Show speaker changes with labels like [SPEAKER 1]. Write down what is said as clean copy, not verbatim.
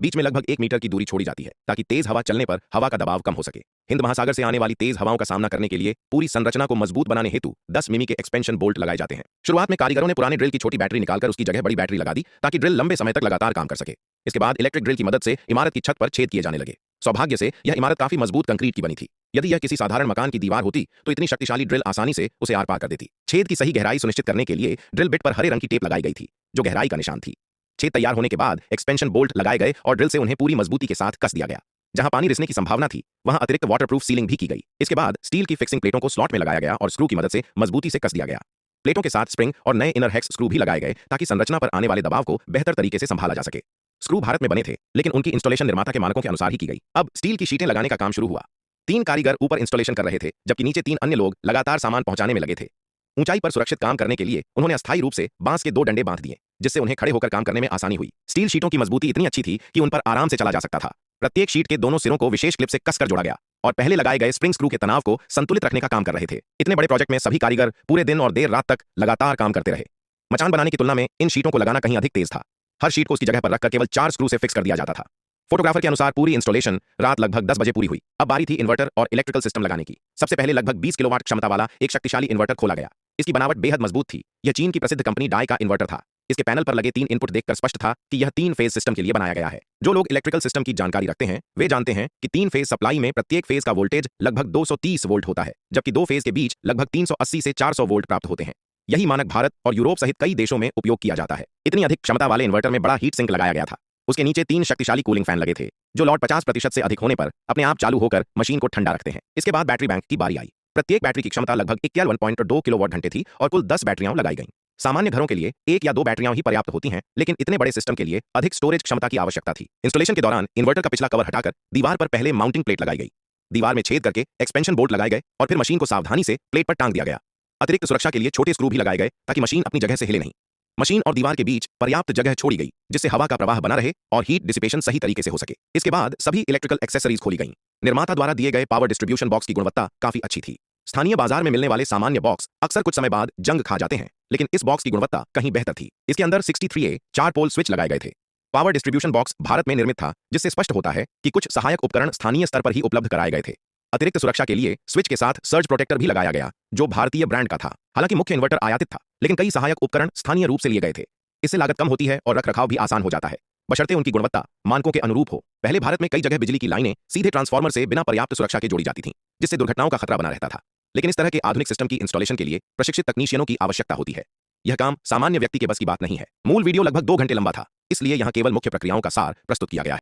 [SPEAKER 1] बीच में लगभग 1 मीटर की दूरी छोड़ी जाती है ताकि तेज हवा चलने पर हवा का दबाव कम हो सके। हिंद महासागर से आने वाली तेज हवाओं का सामना करने के लिए पूरी संरचना को मजबूत बनाने हेतु 10 मिमी के एक्सपेंशन बोल्ट लगाए जाते हैं। शुरुआत में कारीगरों ने पुराने ड्रिल की छोटी बैटरी निकालकर उसकी जगह बड़ी बैटरी लगा दी ताकि ड्रिल लंबे समय तक लगातार काम कर सके। इसके बाद इलेक्ट्रिक ड्रिल की मदद से इमारत की छत पर छेद किए जाने लगे। सौभाग्य से यह इमारत काफी मजबूत कंक्रीट की बनी थी। यदि यह किसी साधारण मकान की दीवार होती तो इतनी शक्तिशाली ड्रिल आसानी से उसे आर पार कर देती। छेद की सही गहराई सुनिश्चित करने के लिए ड्रिल बिट पर हरे रंग की टेप लगाई गई थी जो गहराई का निशान थी। छेद तैयार होने के बाद एक्सपेंशन बोल्ट लगाए गए और ड्रिल से उन्हें पूरी मजबूती के साथ कस दिया गया। जहां पानी रिसने की संभावना थी वहां अतिरिक्त वाटरप्रूफ सीलिंग भी की गई। इसके बाद स्टील की फिक्सिंग प्लेटों को स्लॉट में लगाया गया और स्क्रू की मदद से मजबूती से कस दिया गया। प्लेटों के साथ स्प्रिंग और नए इनर हेक्स स्क्रू भी लगाए गए ताकि संरचना पर आने वाले दबाव को बेहतर तरीके से संभाला जा सके। स्क्रू भारत में बने थे लेकिन उनकी इंस्टॉलेशन निर्माता के मानकों के अनुसार ही की गई। अब स्टील की शीटें लगाने का काम शुरू हुआ। 3 कारीगर ऊपर इंस्टॉलेशन कर रहे थे जबकि नीचे 3 अन्य लोग लगातार सामान पहुंचाने में लगे थे। ऊंचाई पर सुरक्षित काम करने के लिए उन्होंने अस्थायी रूप से बांस के 2 डंडे बांध दिए जिससे उन्हें खड़े होकर काम करने में आसानी हुई। स्टील शीटों की मजबूती इतनी अच्छी थी कि उन पर आराम से चला जा सकता था। प्रत्येक शीट के दोनों सिरों को विशेष क्लिप से कसकर जोड़ा गया और पहले लगाए गए स्प्रिंग स्क्रू के तनाव को संतुलित रखने का काम कर रहे थे। इतने बड़े प्रोजेक्ट में सभी कारीगर पूरे दिन और देर रात तक लगातार काम करते रहे। मचान बनाने की तुलना में इन शीटों को लगाना कहीं अधिक तेज था। हर शीट को उसकी जगह पर रखकर केवल 4 स्क्रू से फिक्स कर दिया जाता था। फोटोग्राफर के अनुसार पूरी इंस्टॉलेशन रात लगभग 10 बजे पूरी हुई। अब बारी थी इन्वर्टर और इलेक्ट्रिकल सिस्टम लगाने की। सबसे पहले लगभग 20 किलोवाट क्षमता वाला एक शक्तिशाली इन्वर्टर खोला गया। इसकी बनावट बेहद मजबूत थी। यह चीन की प्रसिद्ध कंपनी डाई का इन्वर्टर था। इसके पैनल पर लगे 3 इनपुट देखकर स्पष्ट था कि यह 3 फेज सिस्टम के लिए बनाया गया है। जो लोग इलेक्ट्रिकल सिस्टम की जानकारी रखते हैं वे जानते हैं कि 3 फेज सप्लाई में प्रत्येक फेज का वोल्टेज लगभग 230 वोल्ट होता है जबकि 2 फेज के बीच लगभग 380 से 400 वोल्ट प्राप्त होते हैं। यही मानक भारत और यूरोप सहित कई देशों में उपयोग किया जाता है। इतनी अधिक क्षमता वाले इन्वर्टर में बड़ा हीट सिंक लगाया गया था। उसके नीचे 3 शक्तिशाली कूलिंग फैन लगे थे जो लॉट 50% से अधिक होने पर अपने आप चालू होकर मशीन को ठंडा रखते हैं। इसके बाद बैटरी बैंक की बारी आई। प्रत्येक बैटरी की क्षमता लगभग 51.2 किलोवाट घंटे थी और कुल 10 बैटरियां लगाई गईं। सामान्य घरों के लिए 1 या 2 बैटरियां ही पर्याप्त होती हैं लेकिन इतने बड़े सिस्टम के लिए अधिक स्टोरेज क्षमता की आवश्यकता थी। इंस्टॉलेशन के दौरान इन्वर्टर का पिछला कवर हटाकर दीवार पर पहले माउंटिंग प्लेट लगाई गई। दीवार में छेद करके एक्सपेंशन बोल्ट लगाए गए और फिर मशीन को सावधानी से प्लेट पर टांग दिया गया। अतिरिक्त सुरक्षा के लिए छोटे स्क्रू भी लगाए गए ताकि मशीन अपनी जगह से हिले नहीं। मशीन और दीवार के बीच पर्याप्त जगह छोड़ी गई जिससे हवा का प्रवाह बना रहे और हीट डिसिपेशन सही तरीके से हो सके। इसके बाद सभी इलेक्ट्रिकल एक्सेसरीज खोली गईं। निर्माता द्वारा दिए गए पावर डिस्ट्रीब्यूशन बॉक्स की गुणवत्ता काफी अच्छी थी। स्थानीय बाजार में मिलने वाले सामान्य बॉक्स अक्सर कुछ समय बाद जंग खा जाते हैं लेकिन इस बॉक्स की गुणवत्ता कहीं बेहतर थी। इसके अंदर 63A 4 पोल स्विच लगाए गए थे। पावर डिस्ट्रीब्यूशन बॉक्स भारत में निर्मित था जिससे स्पष्ट होता है कि कुछ सहायक उपकरण स्थानीय स्तर पर ही उपलब्ध कराए गए थे। अतिरिक्त सुरक्षा के लिए स्विच के साथ सर्ज प्रोटेक्टर भी लगाया गया जो भारतीय ब्रांड का था। हालांकि मुख्य इन्वर्टर आयातित था लेकिन कई सहायक उपकरण स्थानीय रूप से लिए गए थे। इससे लागत कम होती है और रखरखाव भी आसान हो जाता है बशर्ते उनकी गुणवत्ता मानकों के अनुरूप हो। पहले भारत में कई जगह बिजली की लाइनें सीधे ट्रांसफार्मर से बिना पर्याप्त सुरक्षा के जोड़ी जाती थीं जिससे दुर्घटनाओं का खतरा बना रहता था। लेकिन इस तरह के आधुनिक सिस्टम की इंस्टॉलेशन के लिए प्रशिक्षित तकनीशियनों की आवश्यकता होती है। यह काम सामान्य व्यक्ति के बस की बात नहीं है। मूल वीडियो लगभग 2 घंटे लंबा था इसलिए यहाँ केवल मुख्य प्रक्रियाओं का सार प्रस्तुत किया गया है।